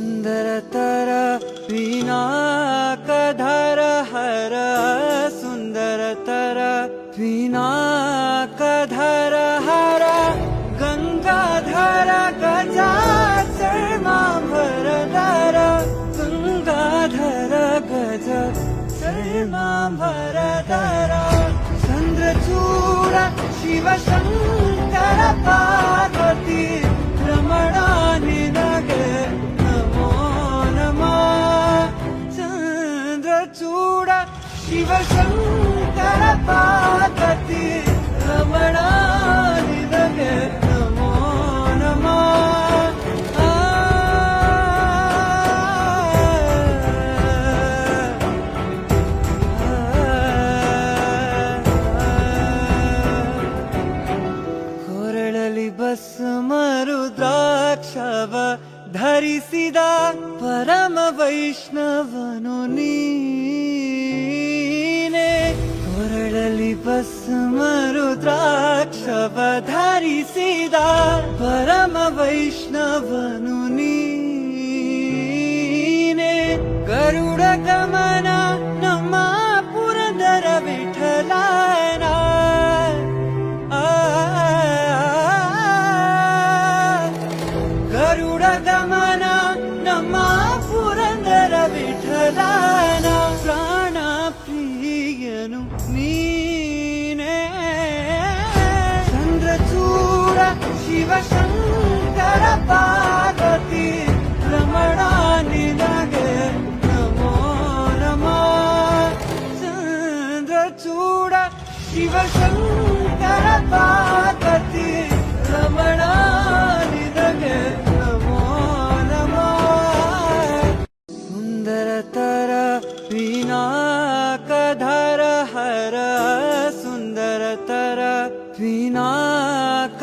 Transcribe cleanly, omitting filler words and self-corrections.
सुंदरतर पिनाकधर हर सुंदरतर पिनाकधर हर गंगाधर गजाचर्मांबरधर गंगाधर गज चर्मांबरधर चंद्रचूड शिवशंकर पार्वती रमणा निनगे नमो नमः चंद्रचूड शिवशंकर पार्वती रमणा निनगे नमो नमः ಕೊರಳಲಿ ಭಸ್ಮ ರುದ್ರಾಕ್ಷವ ಧರಿಸಿದ ಪರಮ ವೈಷ್ಣವನು ನೀನೆ ಕೊರಳಲಿ ಭಸ್ಮ ರುದ್ರಾಕ್ಷವ ಧರಿಸಿದ ಪರಮ ವೈಷ್ಣವನು ನೀನೆ ಗರುಡ ಗಮನ ನಮ್ಮ ಪುರಂದರ ವಿಠಲನ ಗರುಡ ಗಮನ ನಮ್ಮ ಪುರಂದರ ವಿಠಲನ ಪ್ರಾಣ ಪ್ರಿಯನು ನೀನೇ ಚಂದ್ರಚೂಡ ಶಿವಶಂಕರ ಪಾರ್ವತಿ ರಮಣ ನಿನಗೆ ನಮೋ ನಮಃ ಚಂದ್ರಚೂಡ ಶಿವಶಂಕರ ಪಾರ್ವತಿ ರಮಣ ನಿನಗೆ ನಮೋ ನಮಃ ಸುಂದರತರ पिनाकधर हर सुंदरतर पिनाकधर